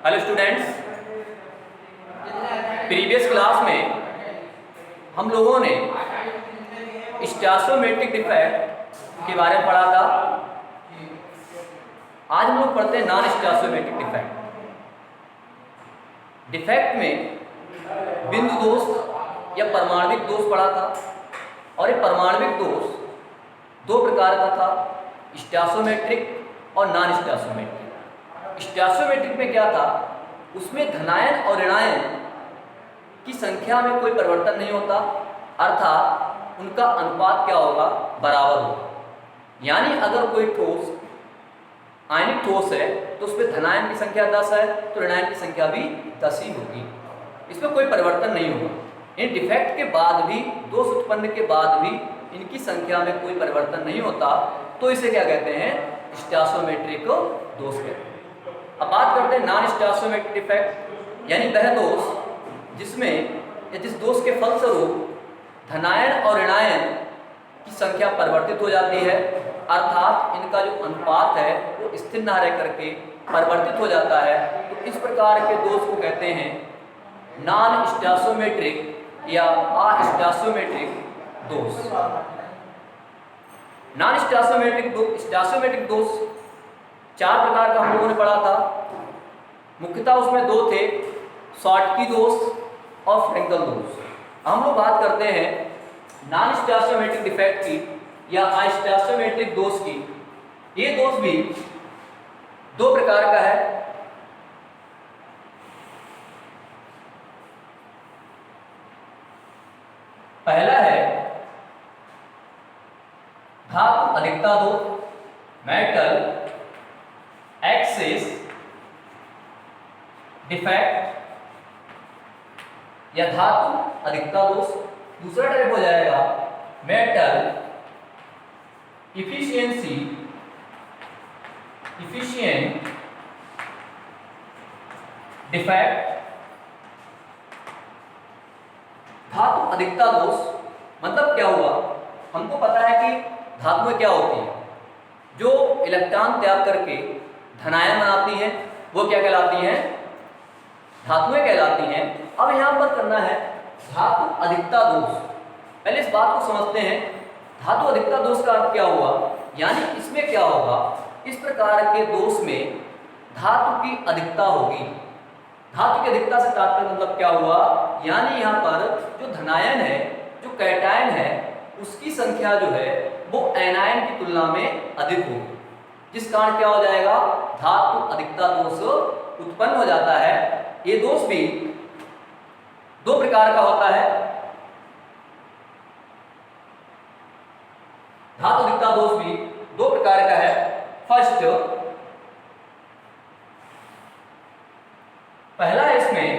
Hello students, previous class में हम लोगों ने स्टैचोमेट्रिक डिफेक्ट के बारे में पढ़ा था। आज हम लोग पढ़ते हैं नॉन स्टैचोमेट्रिक डिफेक्ट। डिफेक्ट में बिंदु दोष या परमाणविक दोष पढ़ा था, और ये परमाणविक दोष दो प्रकार का था, स्टैचोमेट्रिक और नॉन स्टैचोमेट्रिक। स्टैचोमेट्रिक में क्या था, उसमें धनायन और ऋणायन की संख्या में कोई परिवर्तन नहीं होता, अर्थात उनका अनुपात क्या होगा, बराबर होगा। यानी अगर कोई ठोस आयनिक ठोस है तो उसमें धनायन की संख्या 10 है तो ऋणायन की संख्या भी 10 ही होगी, इसमें कोई परिवर्तन नहीं होगा। इन डिफेक्ट के बाद भी, दोष उत्पन्न के बाद भी इनकी संख्या में कोई परिवर्तन नहीं होता, तो इसे क्या कहते हैं, स्टैचोमेट्रिक दोष कहते हैं। अब बात करते हैं नॉन स्टैचोमेट्रिक डिफेक्ट, यानी वह दोष जिस दोष के फलस्वरूप धनायन और ऋणायन की संख्या परिवर्तित हो जाती है, अर्थात इनका जो अनुपात है वो स्थिर न रह करके परिवर्तित हो जाता है, तो इस प्रकार के दोष को कहते हैं नॉन स्टैचोमेट्रिक या अस्टैचोमेट्रिक दोष। नॉन स्टैचोमेट्रिक दोष चार प्रकार का हम लोगों ने पढ़ा था। मुख्यतः उसमें दो थे, शॉर्टकी दोष और फ्रेंकल दोष। हम लोग बात करते हैं नॉन स्टैचोमेट्रिक डिफेक्ट की या अस्टैचोमेट्रिक दोष की। ये दोष भी दो प्रकार का है। पहला है धातु अधिकता दोष, मेटल एक्सिस डिफेक्ट या धातु अधिकता दोष। दूसरा टाइप हो जाएगा मेटल इफिशिएंट डिफेक्ट। धातु अधिकता दोष मतलब क्या हुआ, हमको पता है कि धातुएं क्या होती हैं, जो इलेक्ट्रॉन त्याग करके धनायन बनाती हैं, वो क्या कहलाती हैं, धातुएं कहलाती हैं। अब यहां पर करना है धातु अधिकता दोष। पहले इस बात को समझते हैं, धातु अधिकता दोष का अर्थ क्या हुआ, यानी इसमें क्या होगा, इस प्रकार के दोष में धातु की अधिकता होगी। धातु की अधिकता से तात्पर्य मतलब क्या हुआ, यानी यहाँ पर जो धनायन है, जो कैटायन है, उसकी संख्या जो है वो एनायन की तुलना में अधिक होगी, जिस कारण क्या हो जाएगा, धातु अधिकता दोष उत्पन्न हो जाता है। ये दोष भी दो प्रकार का होता है। धातु अधिकता दोष भी दो प्रकार का है। पहला इसमें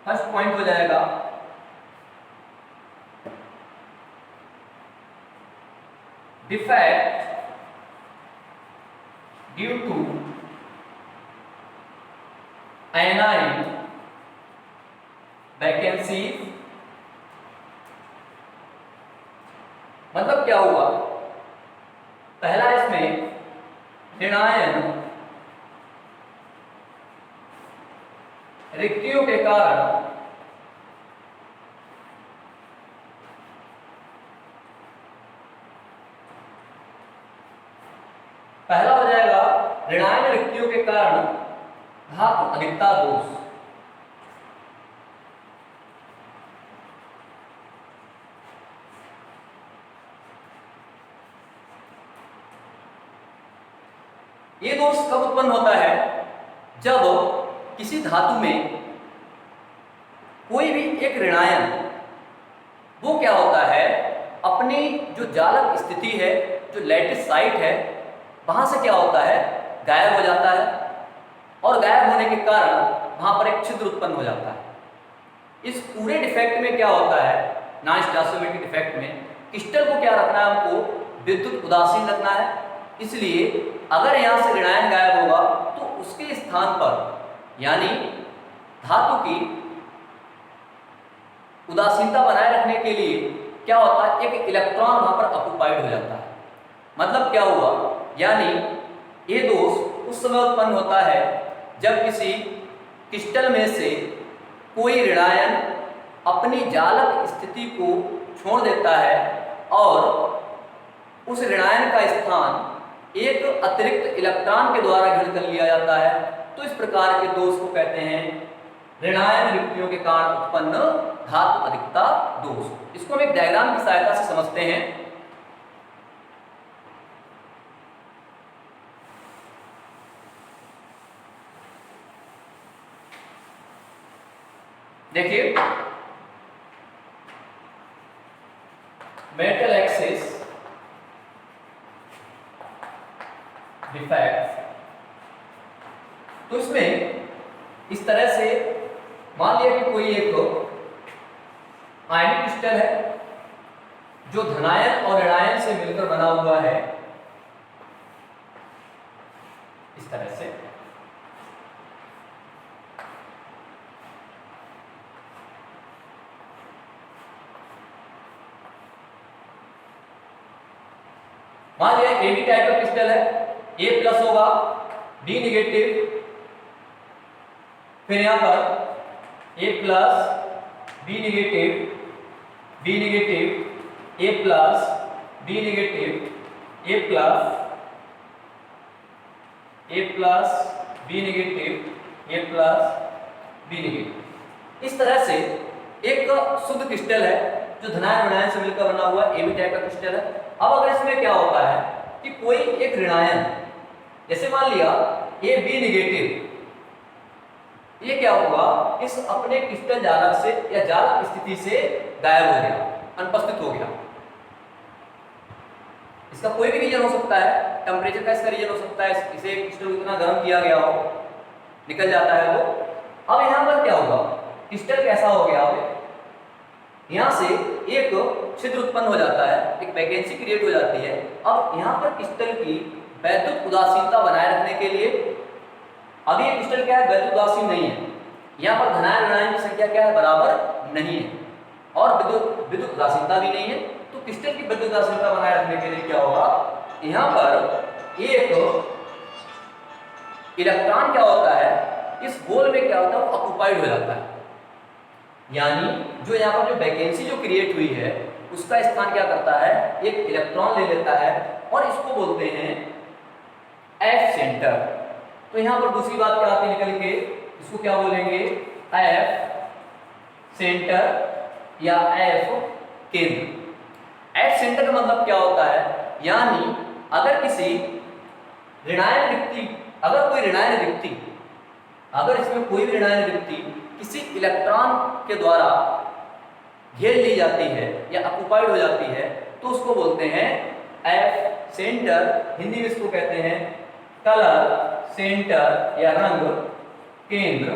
फर्स्ट पॉइंट हो जाएगा डिफेक्ट ड्यू टू आयनाइन वैकेंसी। मतलब क्या हुआ, पहला इसमें ऋणायन रिक्तियों के कारण पहला हो जाएगा ऋणायन रिक्तियों के कारण धातु अधिकता दोष। ये दोष कब उत्पन्न होता है, जब किसी धातु में कोई भी एक ऋणायन, वो क्या होता है, अपनी जो जालक स्थिति है, जो लैटिस साइट है, वहां से क्या होता है, गायब हो जाता है, और गायब होने के कारण वहां पर एक छिद्र उत्पन्न हो जाता है। इस पूरे डिफेक्ट में क्या होता है, नॉन स्टैचोमेट्रिक डिफेक्ट में क्रिस्टल को क्या रखना है, हमको विद्युत उदासीन रखना है। इसलिए अगर यहाँ से ऋणायन गायब होगा तो उसके स्थान पर, यानी धातु की उदासीनता बनाए रखने के लिए क्या होता है, एक इलेक्ट्रॉन वहां पर ऑक्युपाइड हो जाता है। मतलब क्या हुआ, यानी ये दोष उस समय उत्पन्न होता है जब किसी क्रिस्टल में से कोई ऋणायन अपनी जालक स्थिति को छोड़ देता है और उस ऋणायन का स्थान एक अतिरिक्त इलेक्ट्रॉन के द्वारा घेर कर लिया जाता है। तो इस प्रकार के दोष को कहते हैं ऋणायन रिक्तियों के कारण उत्पन्न धातु अधिकता दोष। इसको हम एक डायग्राम की सहायता से समझते हैं। देखिए, मेटल एक्सिस डिफेक्ट, तो इसमें इस तरह से मान लिया कि कोई एक आयनिक क्रिस्टल है जो धनायन और ऋणायन से मिलकर बना हुआ है, इस तरह से। मान लिया ए बी टाइप का क्रिस्टल है, ए प्लस होगा, बी निगेटिव, फिर यहां पर A plus B negative, B negative, A plus B negative, A plus B negative, A plus B negative. इस तरह से एक शुद्ध क्रिस्टल है जो धनायन ऋणायन से मिलकर बना हुआ ए बी टाइप का क्रिस्टल है। अब अगर इसमें क्या होता है कि कोई एक ऋणायन, जैसे मान लिया ए बी निगेटिव, ये क्या हुआ, इस अपने क्रिस्टल जालक से या जालक स्थिति से गायब हो गया, अनुपस्थित हो गया। इसका कोई भी रीजन हो सकता है, टेम्परेचर का इसका रीजन हो सकता है, इसे क्रिस्टल को इतना गर्म किया गया हो, निकल जाता है वो। अब यहाँ पर क्या होगा, क्रिस्टल कैसा हो गया, यहाँ से एक छिद्र उत्पन्न हो जाता है, एक वैकेंसी क्रिएट हो जाती है। अब यहाँ पर क्रिस्टल की वैद्युत उदासीनता बनाए रखने के लिए, अभी ये क्रिस्टल क्या है, वैद्युत उदासीन नहीं है, यहाँ पर धनायन ऋणायन की संख्या क्या है, बराबर नहीं है, और विद्युत उदासीनता भी नहीं है। तो क्रिस्टल की विद्युत उदासीनता बनाए रखने के लिए क्या होगा, यहाँ पर एक इलेक्ट्रॉन क्या होता है, इस गोल में क्या होता है, वो ऑक्युपाइड हो जाता है, यानी जो यहाँ पर जो वैकेंसी जो क्रिएट हुई है उसका स्थान क्या करता है, एक इलेक्ट्रॉन ले लेता है, और इसको बोलते हैं एफ सेंटर। तो यहाँ पर दूसरी बात क्या आती है निकल के, इसको क्या बोलेंगे, एफ सेंटर या एफ केंद्र। एफ सेंटर का मतलब क्या होता है, यानी अगर किसी ऋणायन रिक्ति, अगर कोई ऋणायन रिक्ति, अगर इसमें कोई भी ऋणायन रिक्ति किसी इलेक्ट्रॉन के द्वारा घेर ली जाती है या ऑक्युपाइड हो जाती है, तो उसको बोलते हैं एफ सेंटर। हिंदी में इसको कहते हैं कलर सेंटर या रंग केंद्र।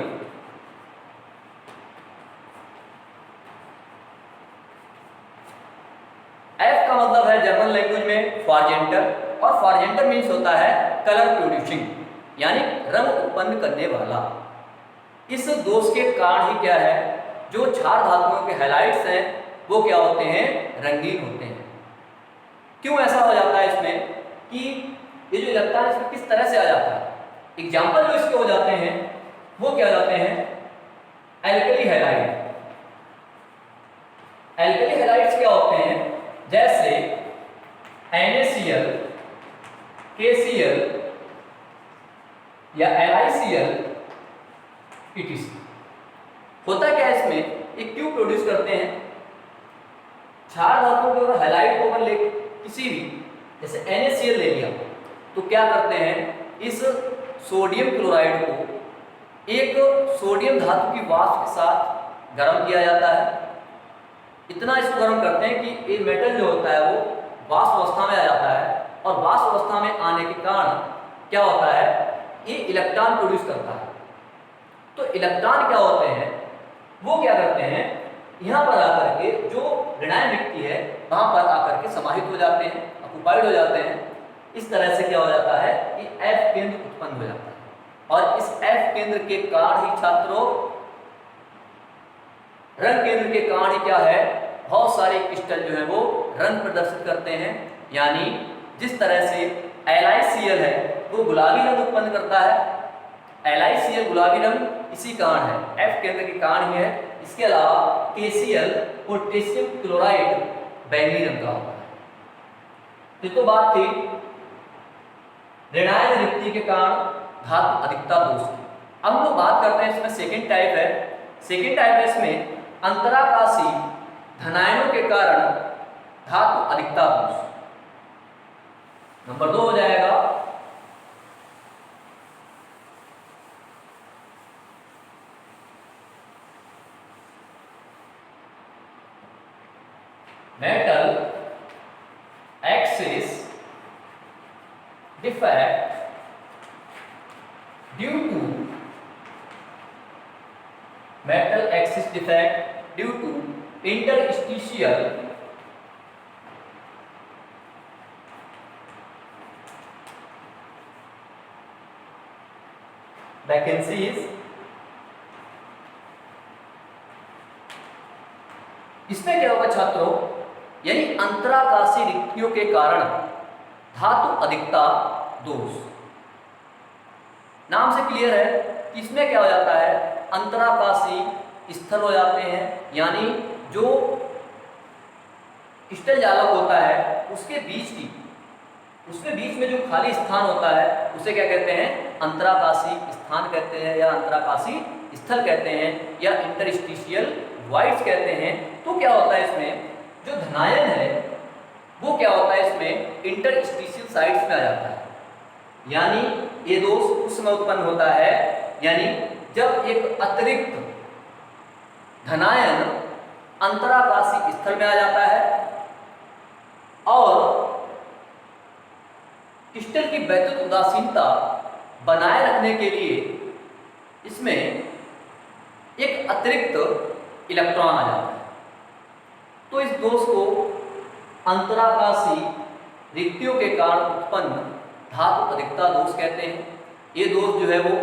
एफ का मतलब है जर्मन लैंग्वेज में फार्जेंटर, और फार्जेंटर मीन्स होता है कलर प्रोड्यूसिंग, यानी रंग उत्पन्न करने वाला। इस दोष के कारण ही क्या है, जो क्षार धातुओं के हैलाइड्स हैं वो क्या होते हैं, रंगीन होते हैं। क्यों ऐसा हो जाता है इसमें कि ये जो इलेक्ट्रॉन इसमें किस तरह से आ जाता है, एग्जाम्पल जो इसके हो जाते हैं वो क्या जाते हैं, एल्कली हैलाइड। एल्कली हैलाइड्स क्या होते हैं, जैसे NaCl, KCl या LiCl etc। होता क्या है इसमें, ये क्यों प्रोड्यूस करते हैं, क्षार धातु के और हैलाइड को ले किसी भी, जैसे NaCl ले लिया, तो क्या करते हैं, इस सोडियम क्लोराइड को एक सोडियम धातु की वाष्प के साथ गर्म किया जाता है। इतना इसको गर्म करते हैं कि ये मेटल जो होता है वो वाष्प अवस्था में आ जाता है, और वाष्प अवस्था में आने के कारण क्या होता है, ये इलेक्ट्रॉन प्रोड्यूस करता है। तो इलेक्ट्रॉन क्या होते हैं, वो क्या करते हैं, यहाँ पर आकर के जो ऋणायन रिक्ति है वहाँ पर आकर के समाहित हो जाते हैं, ऑक्युपाइड हो जाते हैं। इस तरह से क्या हो जाता है कि एफ केंद्र उत्पन्न हो जाता है, और इस एफ केंद्र के कारण ही छात्रों, रंग केंद्र के कारण ही क्या है, बहुत सारे क्रिस्टल जो है वो रंग प्रदर्शित करते हैं। यानी जिस तरह से LiCl है वो गुलाबी रंग उत्पन्न करता है। LiCl गुलाबी रंग इसी कारण है, F केंद्र के कारण ही है। इसके अलावा KCl पोटेशियम क्लोराइड बैंगनी रंग का होता है। तो बात थी ऋणायन रिक्ति के कारण धातु अधिकता दोष की। अब हम लोग बात करते हैं इसमें सेकेंड टाइप है। सेकेंड टाइप है इसमें अंतराकाशी धनायनों के कारण धातु अधिकता दोष। नंबर 2 हो जाएगा metal excess defect due to metal axis defect due to interstitial vacancies। इसमें क्या होगा छात्रों, यानी अंतराकाशी रिक्तियों के कारण धातु अधिकता दोष। नाम से क्लियर है कि इसमें क्या हो जाता है, अंतराकाशी स्थल हो जाते हैं, यानी जो क्रिस्टल जालक होता है उसके बीच में जो खाली स्थान होता है उसे क्या कहते हैं, अंतराकाशी स्थान कहते हैं, या अंतराकाशी स्थल कहते हैं, या इंटरस्टिशियल वॉइड्स कहते हैं। तो क्या होता है इसमें, जो धनायन है वो क्या होता है इसमें इंटरस्टिशियल साइट्स में आ जाता है। यानी ये दोष उस समय उत्पन्न होता है, यानी जब एक अतिरिक्त धनायन अंतराकाशी स्थल में आ जाता है और क्रिस्टल की वैद्युत उदासीनता बनाए रखने के लिए इसमें एक अतिरिक्त इलेक्ट्रॉन आ जाता है। तो इस दोष को अंतराकाशी रिक्तियों के कारण उत्पन्न धातु अधिकता दोष कहते हैं। ये दोष जो है वो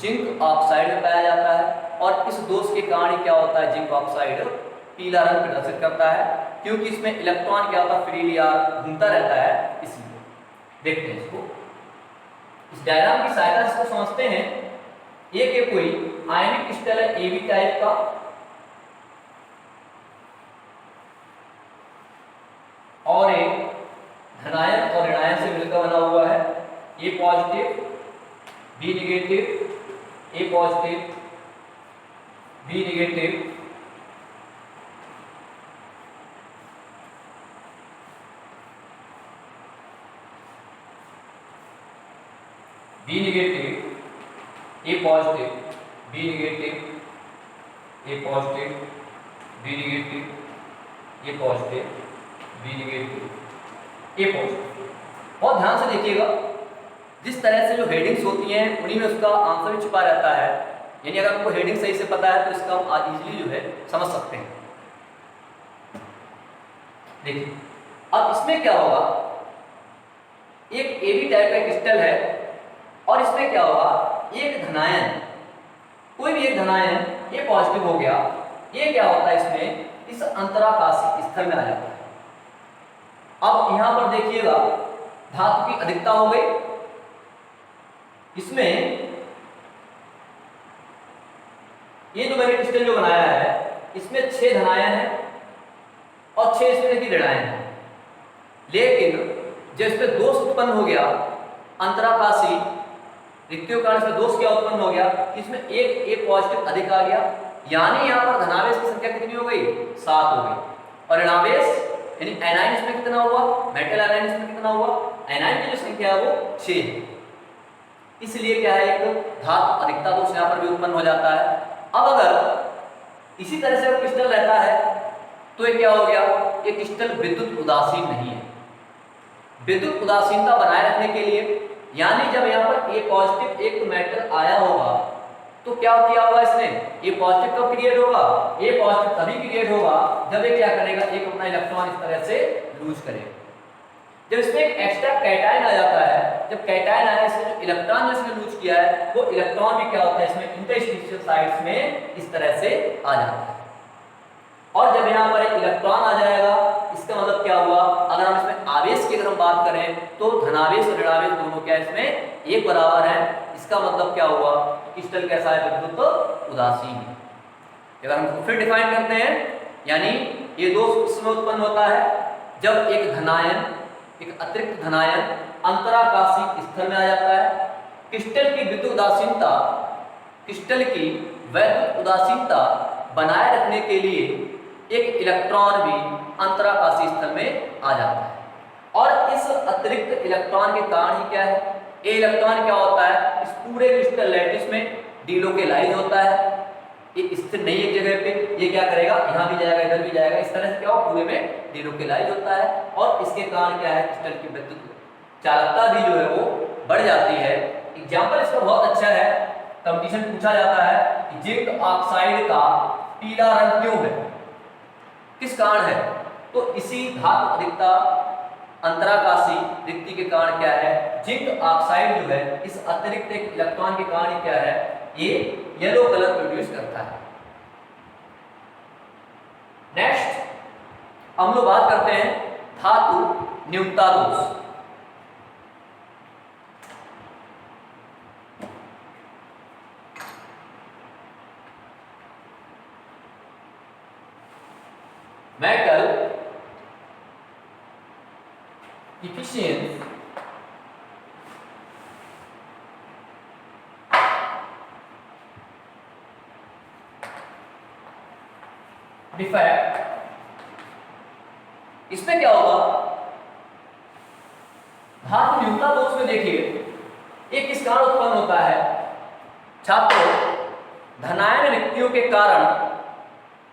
जिंक ऑक्साइड में पाया जाता है और इस दोष के कारण क्या होता है, जिंक ऑक्साइड पीला रंग प्रदर्शित करता है, क्योंकि इसमें इलेक्ट्रॉन क्या होता है, फ्रीली घूमता रहता है। इसलिए देखते हैं इसको, इस डायग्राम की सहायता से इसको समझते हैं। एक कोई आयनिक क्रिस्टल है AB टाइप का, और एक धनायन और ऋणायन से मिलकर बना हुआ है। A positive B negative, A positive B negative, B negative A positive B negative, A positive B negative, A positive B negative, A positive. बहुत ध्यान से देखिएगा, जिस तरह से जो हेडिंग्स होती हैं उन्हीं में उसका आंसर भी छुपा रहता है। यानी अगर आपको हेडिंग सही से पता है तो इसका हम आज इजीली जो है समझ सकते हैं। देखिए अब इसमें क्या होगा, एक AB टाइप का क्रिस्टल है और इसमें क्या होगा, एक धनायन, कोई भी एक धनायन ये पॉजिटिव हो गया, ये क्या होता है इसमें इस अंतराकाशी स्थल में आ जाता है। अब यहां पर देखिएगा धातु की अधिकता हो गई, इसमें ये जो मैंने क्रिस्टल जो बनाया है इसमें 6 धनायन है और 6 इसमें की ऋणायन है। लेकिन जब इसमें दोष उत्पन्न हो गया, अंतराकाशी रिक्तियों कारण इसमें दोष क्या उत्पन्न हो गया, इसमें एक A पॉजिटिव अधिक आ गया, यानी यहाँ पर धनावेश की संख्या कितनी हो गई, 7 हो गई। और ऋणावेश यानी एनायन इसमें कितना हुआ, मेटल एनायन इसमें कितना हुआ, एनायन की जो संख्या है वो 6 है। इसलिए क्या है, एक धातु अधिकता दोष यहाँ पर भी उत्पन्न हो जाता है। अब अगर इसी तरह से क्रिस्टल रहता है तो ये क्या हो गया, ये क्रिस्टल विद्युत उदासीन नहीं है। विद्युत उदासीनता बनाए रखने के लिए, यानी जब यहाँ पर A पॉजिटिव एक मेटल आया होगा तो क्या किया होगा इसने, A पॉजिटिव कब क्रिएट होगा, A पॉजिटिव तभी क्रिएट होगा जब ये क्या करेगा, एक अपना इलेक्ट्रॉन इस तरह से लूज करेगा। जब इसमें एक एक्स्ट्रा कैटायन आ जाता है, जब कैटायन आया इसमें जो इलेक्ट्रॉन जो इसने लूज किया है वो इलेक्ट्रॉन भी क्या होता है इसमें इंटरस्टिशियल साइड्स में इस तरह से आ जाता है। और जब यहाँ पर एक इलेक्ट्रॉन आ जाएगा, इसका मतलब क्या हुआ, अगर हम इसमें आवेश की अगर हम बात करें तो धनावेश और ऋणावेश दोनों क्या इसमें एक बराबर है। इसका मतलब क्या हुआ, क्रिस्टल कैसा है, विद्युत उदासीन है। अगर हम फिर डिफाइन करते हैं, यानी ये दोष उसमें उत्पन्न होता है जब एक धनायन, एक अतिरिक्त धनायन अंतराकाशी स्तर में आ जाता है। क्रिस्टल की विद्युत उदासीनता, क्रिस्टल की वैद्युत उदासीनता बनाए रखने के लिए एक इलेक्ट्रॉन भी अंतराकाशी स्तर में आ जाता है। और इस अतिरिक्त इलेक्ट्रॉन के कारण ही क्या है, ये इलेक्ट्रॉन क्या होता है, इस पूरे क्रिस्टल लैटिस में डिलोकेलाइज होता है। ये स्थिर नहीं है जगह पे, ये क्या करेगा, यहाँ भी जाएगा इधर भी जाएगा, इस तरह से क्या हो पूरे में डिलोकेलाइज होता है। और इसके कारण क्या है, क्रिस्टल की विद्युत चालकता भी जो है वो बढ़ जाती है। एग्जाम्पल इसका बहुत अच्छा है, कंपटीशन पूछा जाता है कि जिंक ऑक्साइड का पीला रंग क्यों है, किस कारण है, तो इसी धातु अधिकता अंतराकाशी रिक्ति के कारण क्या है, जिंक ऑक्साइड जो है इस अतिरिक्त एक इलेक्ट्रॉन के कारण क्या है, ये येलो कलर प्रोड्यूस करता है। नेक्स्ट हम लोग बात करते हैं धातु न्यूनता दोष। मेटल efficiency डिफेक्ट, इसमें क्या होगा, धातु न्यूनता दोष में देखिए एक किस कारण उत्पन्न होता है छात्रों, धनायन रिक्तियों के कारण,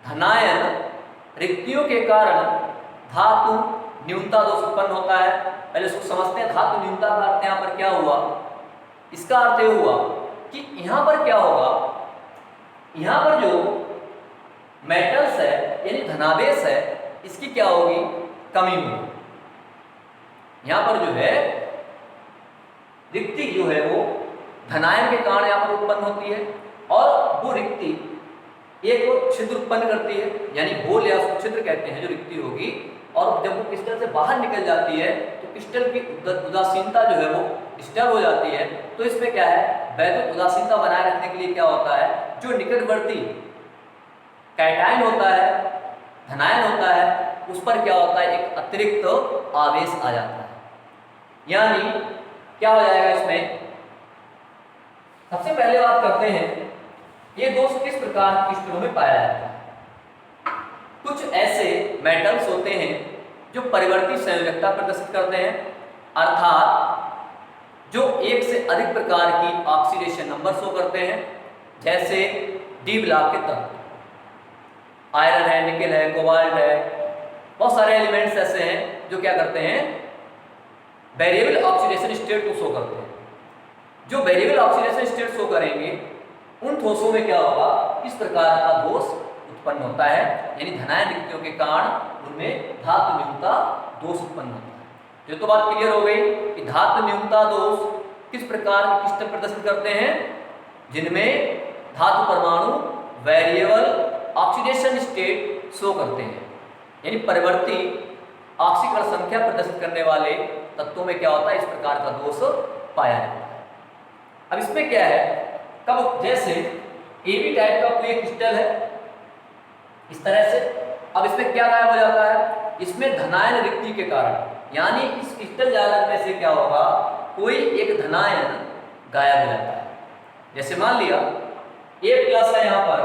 धनायन रिक्तियों के कारण धातु न्यूनता दोष उत्पन्न होता है। पहले इसको समझते हैं, धातु न्यूनता का अर्थ यहाँ पर क्या हुआ, इसका अर्थ ये हुआ कि यहाँ पर क्या होगा, यहाँ पर जो मेटल्स है यानी धनावेश है, इसकी क्या होगी, कमी होगी। यहाँ पर जो है रिक्ति जो है वो धनायन के कारण यहाँ पर उत्पन्न होती है, और वो रिक्ति एक छिद्र उत्पन्न करती है, यानी होल या उसको छिद्र कहते हैं जो रिक्ति होगी। और जब वो क्रिस्टल से बाहर निकल जाती है तो क्रिस्टल की उदासीनता जो है वो डिस्टर्ब हो जाती है। तो इसमें क्या है, वैद्युत उदासीनता बनाए रखने के लिए क्या होता है, जो निकटवर्ती कैटायन होता है, धनायन होता है, उस पर क्या होता है, एक अतिरिक्त आवेश आ जाता है। यानी क्या हो जाएगा इसमें, सबसे पहले बात करते हैं ये दोष किस प्रकार क्रिस्टलों में पाया जाता है। कुछ ऐसे मेटल्स होते हैं जो परिवर्ती संयोजकता प्रदर्शित करते हैं, अर्थात जो एक से अधिक प्रकार की ऑक्सीडेशन नंबर शो करते हैं, जैसे डी ब्लॉक के तत्व, आयरन है, निकेल है, कोबाल्ट है, बहुत सारे एलिमेंट्स ऐसे हैं जो क्या करते हैं, वेरिएबल ऑक्सीडेशन स्टेट को शो करते हैं। जो वेरिएबल ऑक्सीडेशन स्टेट शो करेंगे उन ठोसों में क्या होगा, इस प्रकार का दोष उत्पन्न होता है, यानी धनायन रिक्तियों के कारण उनमें धातु न्यूनता दोष उत्पन्न होता है। ये तो बात क्लियर हो गई कि धातु न्यूनता दोष किस प्रकार के क्रिस्टल प्रदर्शित करते हैं, जिनमें धातु परमाणु वेरिएबल ऑक्सीडेशन स्टेट शो करते हैं, यानी परिवर्ती ऑक्सीकरण संख्या प्रदर्शित करने वाले तत्वों में क्या होता है, इस प्रकार का दोष पाया जाता है। अब इसमें क्या है, कब जैसे AB टाइप का कोई क्रिस्टल है इस तरह से, अब इसमें क्या गायब हो जाता है, इसमें धनायन रिक्ति के कारण, यानी इस क्रिस्टल जालक में से क्या होगा, कोई एक धनायन गायब हो जाता है। जैसे मान लिया A+ है यहाँ पर,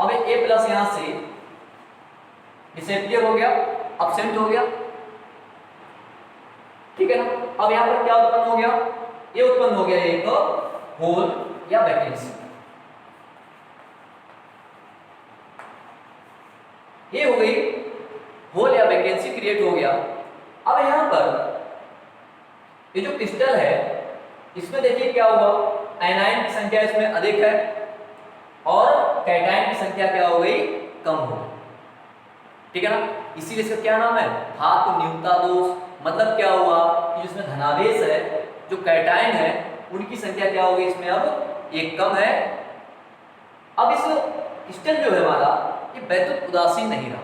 अब A+ यहाँ से डिसअपीयर हो गया, एब्सेंट हो गया, ठीक है ना। अब यहाँ पर क्या उत्पन्न हो गया, ये उत्पन्न हो गया एक होल या वैकेंसी, ये हो गई होल या वैकेंसी क्रिएट हो गया। अब यहाँ पर ये जो क्रिस्टल है इसमें देखिए क्या हुआ, एनायन की संख्या इसमें अधिक है और कैटायन की संख्या क्या हो गई, कम हो गई, ठीक है ना। इसीलिए इसका क्या नाम है, धातु न्यूनता दोष। मतलब क्या हुआ कि जिसमें धनावेश है, जो कैटायन है, उनकी संख्या क्या होगी इसमें, अब एक कम है। अब इस क्रिस्टल जो है हमारा, ये वैद्युत उदासीन नहीं रहा।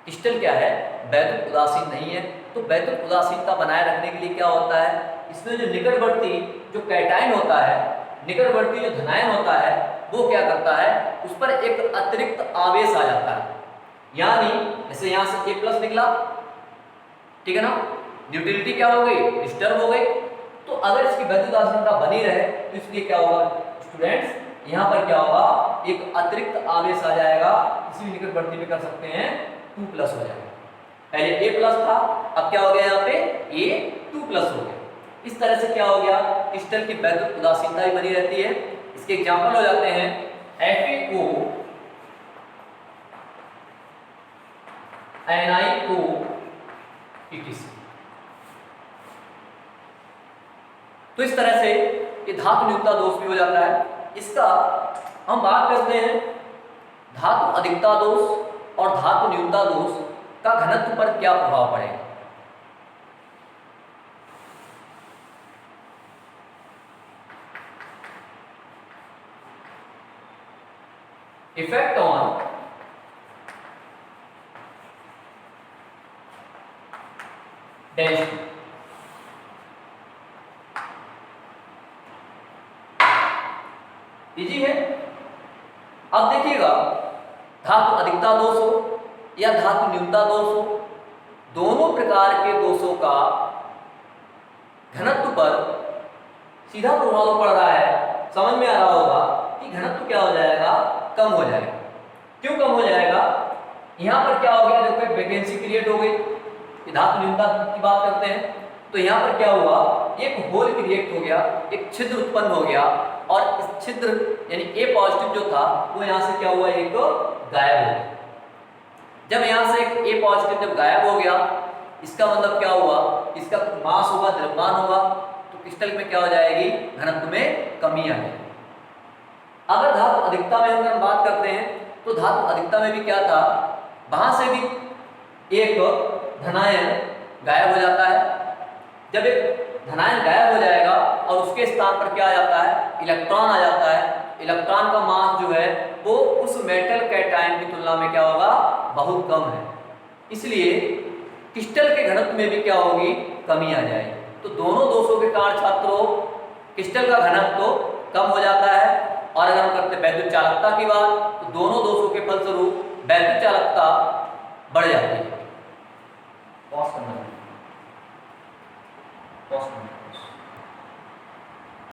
क्रिस्टल क्या है, वैद्युत उदासीन नहीं है। तो वैद्युत उदासीनता बनाए रखने के लिए क्या होता है, इसमें जो निकटवर्ती जो कैटायन होता है, निकटवर्ती जो धनायन होता है, वो क्या करता है, उस पर एक अतिरिक्त आवेश आ जाता है। यानी जैसे यहाँ से A+ निकला, ठीक है ना, न्यूट्रलिटी क्या हो गई, डिस्टर्ब हो गई। तो अगर इसकी वैद्युत उदासीनता बनी रहे तो इसलिए क्या होगा स्टूडेंट्स, यहाँ पर क्या होगा, एक अतिरिक्त आवेश आ जाएगा, किसी भी निकटवर्ती में कर सकते हैं 2+ हो जाएगा। पहले A+ था, अब क्या हो गया यहाँ पे A2+ हो गया। इस तरह से क्या हो गया, क्रिस्टल की वैद्युत उदासीनता भी बनी रहती है। इसके एग्जाम्पल हो जाते हैं FeO, NiO, etc। तो इस तरह से ये धातु न्यूनता दोष भी हो जाता है। इसका हम बात करते हैं धातु अधिकता दोष और धातु न्यूनता दोष का घनत्व पर क्या प्रभाव पड़ेगा। Effect on density. इजी है। अब देखिएगा, धातु अधिकता दोष हो या धातु न्यूनता दोष हो, दोनों प्रकार के दोषों का घनत्व पर सीधा प्रभाव पड़ रहा है। समझ में आ रहा होगा कि घनत्व क्या हो जाएगा, कम हो जाएगा। क्यों कम हो जाएगा, यहाँ पर क्या हो गया, देखो वैकेंसी क्रिएट हो गई। धातु न्यूनता की बात करते हैं तो यहाँ पर क्या हुआ, एक होल क्रिएट हो गया, एक छिद्र उत्पन्न हो गया, और इस छिद्र यानी A+ जो था वो यहाँ से क्या हुआ, एक गायब हो गया। जब यहाँ से एक A+ जब गायब हो गया, इसका मतलब क्या हुआ, इसका मास होगा, द्रव्यमान होगा, तो क्रिस्टल में क्या हो जाएगी, घनत्व में कमी आ जाएगी। अगर धातु अधिकता में अगर हम बात करते हैं तो धातु अधिकता में भी क्या था, वहां से भी एक धनायन गायब हो जाता है। जब एक धनायन गायब हो जाएगा और उसके स्थान पर क्या आ जाता है, इलेक्ट्रॉन आ जाता है। इलेक्ट्रॉन का मास जो है वो उस मेटल कैटायन की तुलना में क्या होगा, बहुत कम है। इसलिए क्रिस्टल के घनत्व में भी क्या होगी, कमी आ जाएगी। तो दोनों दोषों के कारण छात्रों क्रिस्टल का घनत्व तो कम हो जाता है। और अगर हम करते हैं वैद्युत चालकता की बात, तो दोनों दोषों के फलस्वरूप वैद्युत चालकता बढ़ जाती है। पॉज करना।